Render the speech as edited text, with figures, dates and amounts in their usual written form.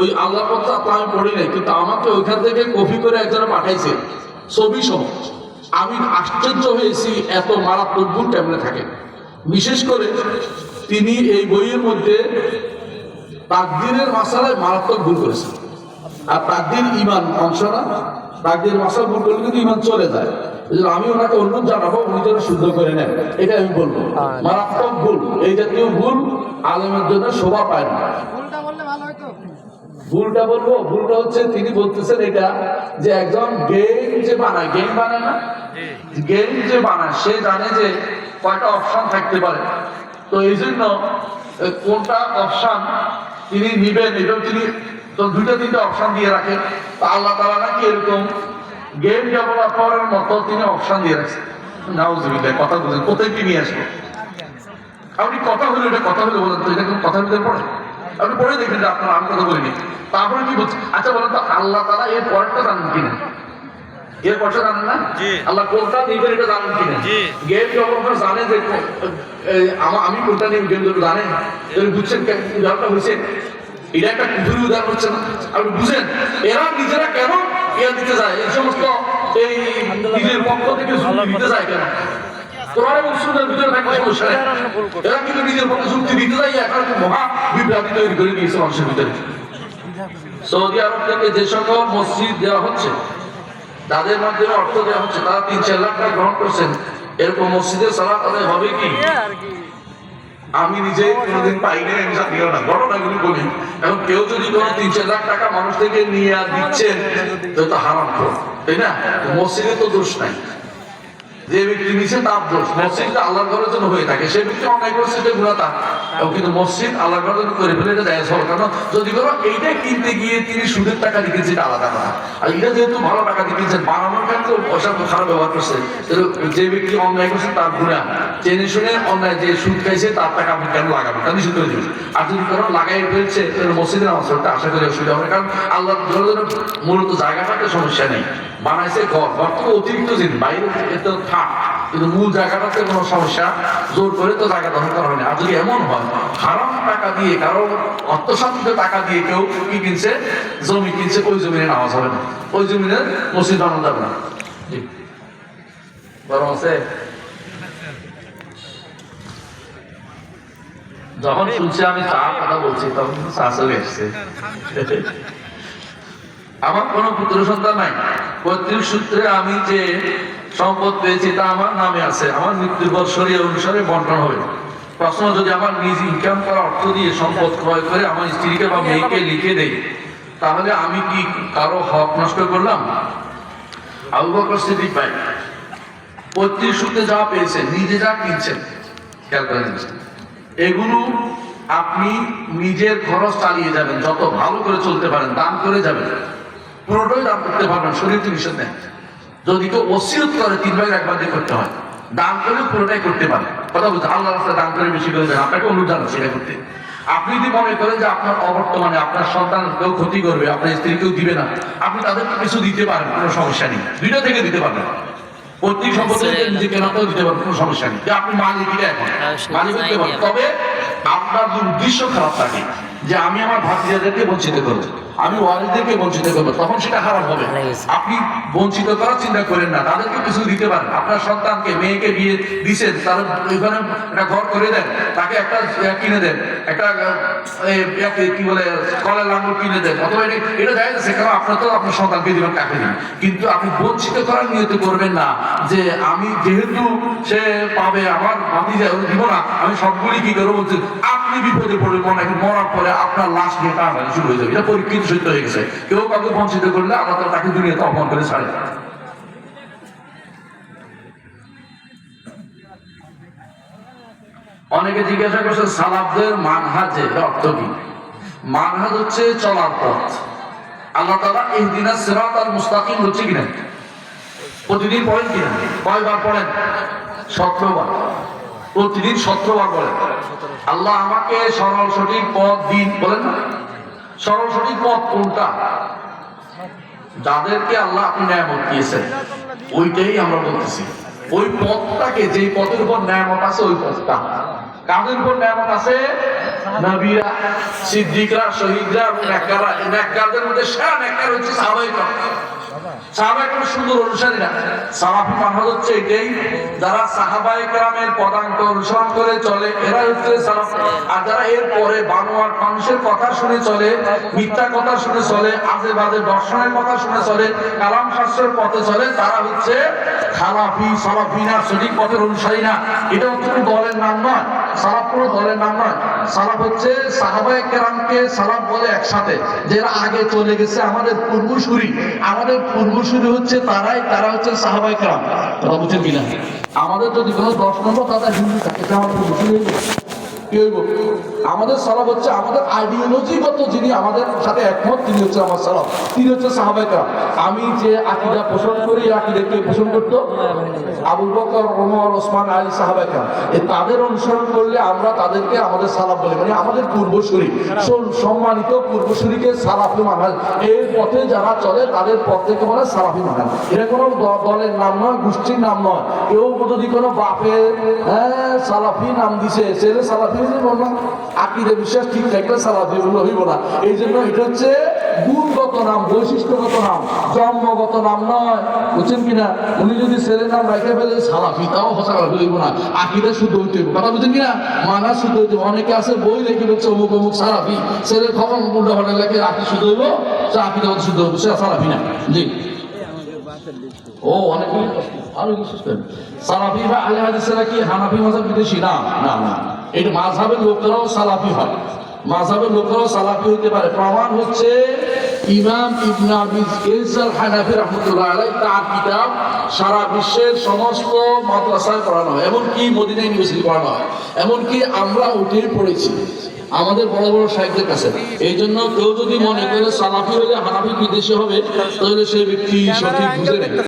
ওই আল্লাহ কথা আমি পড়ি নাই, কিন্তু আমাকে ওইখান থেকে কপি করে একজনে পাঠাইছে ছবি সহ। আমি আশ্চর্য হয়েছি এত মারাত্মক ভুল কেমনে থাকে। বিশেষ করে তিনি এই বইয়ের মধ্যে তাকদীরের মাসালায় মারাত্মক ভুল করেছেন। আর তাকদীর ঈমান অংশ না, তাকদীর মাসালা ভুল করলে কিন্তু ঈমান চলে যায়। আমি ওনাকে অনুরোধ জানাবো উনি যেন শুদ্ধ করে নেন, এটা আমি বলবো। মারাত্মক ভুল, এই জাতীয় ভুল আলেমের জন্য শোভা পায় না। ভুলটা বলবো, ভুলটা হচ্ছে তিনি বলতেছেন এটা যে একজন গেম যে বানায়, গেম বানায় না, গেম যে বানায় সে জানে যে কয়টা অপশন থাকতে পারে, তো এই জন্য কোনটা অপশন তিনি নিবেন এবং তিনি তো দুইটা তিনটা অপশন দিয়ে রাখেন। তো আল্লাহ তাআলা নাকি এরকম গেম ডেভেলপারের মতো তিনি অপশন দিয়ে রাখছেন। নাউজুবিল্লাহ, কথা বলেন কোথায় কি নিয়ে আসবো আপনি? কথা হলো এটা, কথা হলো বলেন তো, এটা কোন কথা হলে পড়ে? আপনি পড়ে দেখবেন যে আপনার আমি কথা বলিনি। তারপরে কি বলছে? আচ্ছা বলেন তো, আল্লাহ তাআলা এর পরেরটা জানেন কিনা? এর পরটা জানেন না? আল্লাহ কোনটা নিবেন এটা জানেন কিনা? গেম ডেভেলপার জানে যে আমি কোনটা নিব, গেম ডেভেলপার জানে। বুঝছেন উদাহরণটা হয়েছে? এটা একটা কুফুরি উদাহরণ হচ্ছে না? আপনি বুঝেন এরা নিজেরা কেন ইয়া দিতে যায়, এই সমস্ত এই নিজের পক্ষ থেকে দিতে যায় কেন? কোরআন এবং সুন্নাহর ভিতরে থাকলে সমস্যা নেই। এরা কিন্তু নিজের পক্ষে যুক্তি দিতে যায়, এখন মহা বিভ্রান্তি তৈরি করে দিয়েছে মানুষের ভিতরে। সৌদি আরব থেকে যে সকল মসজিদ দেওয়া হচ্ছে, তাদের মাধ্যমে অর্থ দেওয়া হচ্ছে, তারা ৩-৪ লাখ টাকা গ্রহণ করছেন। এরকম মসজিদে সালাত আদায় হবে কি? আমি নিজে কোনোদিন পাইনি, আমি জানিও না, ঘটনাগুলো বলি। এখন কেউ যদি কোনো ৩-৪ লাখ টাকা মানুষ থেকে নিয়ে দিচ্ছেন, তো হারাম খোর, তাই না? মসজিদে তো দোষ নাই, যে ব্যক্তি নিচে তার দোষ। মসজিদটা আল্লাহর ঘরের জন্য হয়ে থাকে, সে ব্যক্তি অন্যায় করেছে এটা গুনাহ তার, কিন্তু মসজিদ আল্লাহর ঘরের জন্য করে ফেলে এটা জায়েজ হবে। কারণ যদি কোনো এইটা কিনতে গিয়ে তিনি সুদের টাকা দিয়েছেন এটা আলাদা কথা, আর এটা যেহেতু ভালো টাকা দিয়েছেন, বানানোর ক্ষেত্রে পয়সা খারাপ ব্যবহার করছে, যে ব্যক্তি অন্যায় করছে তার গুনাহ। জেনে শুনে অন্যায় যে সুদ খাইছে তার টাকা আপনি কেন লাগাবেন? তা নিষেধ করে দিয়েছে। আর যদি কোনো লাগাই ফেলছে মসজিদের নামাজ পড়তে আশা করি অসুবিধা হবে, কারণ আল্লাহর ঘরের জন্য মূলত জায়গাটাতে সমস্যা নেই, বানাইছে ঘর, ঘর তো অতিরিক্ত জিনিস, বাইরে তো থাক, কিন্তু মূল জায়গাটাতে কোনো সমস্যা, জোর করে তো জায়গা দখল করা হয় না। আর যদি এমন হয় হারাম টাকা দিয়ে, কারো অর্থসাধ্য টাকা দিয়ে কেউ কি কিনছে, জমি কিনছে, ওই জমিনে নামাজ হবে না, ওই জমিনে মসজিদ বানানো যাবে না। বরং আছে যখন শুনছি আমি চা কথা বলছি তখন চা চলে এসছে। আমার কোনো পুত্র সন্তান নাই, পৈতৃক সূত্রে আমি যে সম্পদ পেয়েছি তা আমার নামে আছে, আমার মৃত্যুর পর শরীয়ত অনুসারে বন্টন হবে। প্রশ্ন, যদি আমার নিজ ইনকাম করা অর্থ দিয়ে সম্পদ ক্রয় করে আমার স্ত্রীকে বা মেয়েকে লিখে দেই, তাহলে আমি কি কারো হক নষ্ট করলাম? আবু বকর সিদ্দিক ভাই পৈতৃক সূত্রে যা পেয়েছেন, নিজে যা কিনছেন, খেয়াল করে নিচ্ছেন, এগুলো আপনি নিজের খরচ চালিয়ে যাবেন, যত ভালো করে চলতে পারেন দান করে যাবেন, পুরোটাই দান করতে পারবেন, শরীয়তে নিষেধ নেই। যদি কেউ ওসিয়ত করে 3 ভাগের 1 ভাগ দিয়ে করতে হয়, দান করে পুরোটাই করতে পারে। কথা বলতে আল্লাহ রাস্তায় দান করে বেশি করে দেন, আপনাকে অনুরোধ জানাচ্ছি এটা করতে। আপনি যদি মনে করেন যে আপনার অবর্তমানে আপনার সন্তান কেউ ক্ষতি করবে, আপনার স্ত্রী কেউ দিবে না, আপনি তাদেরকে কিছু দিতে পারেন, কোনো সমস্যা নেই, 2টা থেকে দিতে পারবেন। পৈতৃক সম্পত্তি নিজে কেনাতেও দিতে পারেন, কোনো সমস্যা নেই, আপনি মালিক এখন মালিক দিতে পারেন। তবে আপনার যদি উদ্দেশ্য খারাপ থাকে যে আমি আমার ভাতিজাদেরকে বঞ্চিত করবো, আমি ওয়ারিসদেরকে বঞ্চিত করবো, তখন সেটা খারাপ হবে। আপনি বঞ্চিত করার চিন্তা করেন না, তাদেরকে কিছু দিতে পারেন। আপনার সন্তানকে, মেয়েকে বিয়ে দিচ্ছেন, তার ওইখানে একটা ঘর করে দেন, তাকে একটা কিনে দেন, একটা কি বলে কলের লাঙ্গল কিনে দেন, অথবা এটা যায় না, সেখানে আপনার তো আপনার সন্তানকে দিবেন, কাকে দিন, কিন্তু আপনি বঞ্চিত করার নিয়ত করবেন না যে আমি যেহেতু সে পাবে আমার ভাতিজা দিব না, আমি সবগুলি কি করবো বলছি। আপনি বিপদে পড়ে মরার পরে আপনার লাশ নিয়ে টানাটানি শুরু হয়ে যাবে, এটা পরীক্ষিত সত্য হয়ে গেছে। কেউ কাউকে বঞ্চিত করলে আল্লাহ তাকে দুনিয়াতে অপমান করে ছাড়ে। অনেকে জিজ্ঞাসা করছে সালাফদের মানহাজের অর্থ কি? মানহাজ হচ্ছে চলার পথ। আল্লাহ তাআলা ইহদিনাস সিরাতাল মুস্তাকিম হচ্ছে কিনা প্রতিদিন পড়েন কিনা? কয়বার পড়েন? 17 বার। প্রতিদিন 17 বার বলেন আল্লাহ আমাকে সরল সঠিক পথ দিন, বলেন না? সরল সঠিক পথ কোনটা? যাদেরকে আল্লাহ আপনি নিয়ামত দিয়েছেন ওইটাই আমরা বলতেছি। ওই পথটাকে, যে পথের উপর নিয়ামত আছে, ওই পথটা কাদের উপর নিয়ামত আছে? নবীরা, সিদ্দিকরা, শহীদরা এবং নেককাররা। এই নেককারদের মধ্যে সেরা নেককার হচ্ছে সাহাবায়ে কেরাম। সাহাবায়ে কেরামের সুন্দর অনুসারীরা। সালাফি মানে হচ্ছে এটাই, যারা সাহাবায়ে কেরামের পদাঙ্ক অনুসরণ করে চলে, এরা হচ্ছে সালাফ। আর যারা এর পরে বানোয়াট মানুষের কথা শুনে চলে, মিথ্যা কথা শুনে চলে, আজে বাজে দর্শনের কথা শুনে চলে, কালাম শাস্ত্রের পথে চলে, তারা হচ্ছে খালাফি। সালাফি না, সঠিক পথের অনুসারী না। এটা হচ্ছে কোনো দলের নাম নয়, সালাফ কোনো দলের নাম নয়। সালাফ হচ্ছে সাহাবায়ে কেরামকে সালাফ বলে একসাথে, যারা আগে চলে গেছে, আমাদের পূর্বসূরি। আমাদের পূর্বসূরি হচ্ছে তারাই, তারা হচ্ছে সাহাবায়ে কেরাম। কথা বুঝছেন কিনা? আমাদের যদি কোনো 10 নম্বর দাদা হিন্দু থাকে, আমাদের পূর্বসূরি হইব কি হইব? আমাদের সালাফ হচ্ছে আমাদের আইডিওলজিগত, যিনি আমাদের সাথে একমত, তিনি হচ্ছে আমার সালাফ, তিনি হচ্ছে সাহাবায়ে কেরাম। আমি যে আকীদা পোষণ করি, আকীদা কে পোষণ করতো? আবু বকর, ওমর, ওসমান, আলী, সাহাবায়ে কেরাম। তাদের অনুসরণ করলে আমরা তাদেরকে আমাদের সালাফ বলি, মানে আমাদের পূর্বসূরি, সম্মানিত পূর্বসূরিকে সালাফি মানা। এর পথে যারা চলে তাদের পথ থেকে বলে সালাফি মানা। এটা কোনো দলের নাম নয়, গোষ্ঠীর নাম নয়। কেউ যদি কোনো বাপে সালাফি নাম দিছে, ছেলে সালাফি বললাম, আকীদা বিশ্বাস ঠিক থাকলে সালাফি হইব না। এই জন্য এটা হচ্ছে গুণগত নাম, বৈশিষ্ট্যগত নাম, জন্মগত নাম নয়। বুঝছেন কিনা? উনি যদি ছেলের নাম রেখে ফেলে সালাফি, তাও সালাফি হইব না, আকীদা শুদ্ধ হইতে হইব। কথা বুঝছেন কিনা? মানা শুদ্ধ হইতে। অনেকে আছে বই লেখে বলছে অমুক অমুক সালাফি, ছেলের খবর উল্টা পাল্টা লেখে আকীদা শুদ্ধ হইব, আকীদা শুদ্ধ হইব, সে সালাফি না। জি, ও অনেকগুলি আরো বিশেষ করে সালাফি বা আহলে হাদিসেরা কি হানাফি মাযহাব বিদেশি? না না না, এটা মাযহাবের লোকেরাও সালাফি হয়, মাযহাবের লোকেরাও সালাফি হইতে পারে। প্রমাণ হচ্ছে ইমাম ইবনে আবি ইস আল হানাফি রাহমাতুল্লাহ আলাইহি, তার কিতাব সারা বিশ্বের সমস্ত মাদ্রাসায় পড়ানো হয়, এমনকি মদিনা ইউনিভার্সিটি পড়ানো হয়, এমনকি আমরা ওইটাই পড়েছি আমাদের বড় বড় সাহিত্যের কাছে। এই জন্য কেউ যদি মনে করে সালাফি হলে হানাফি বিদেশি হবে, তাহলে সেই ব্যক্তি সঠিক বুঝে নেবে।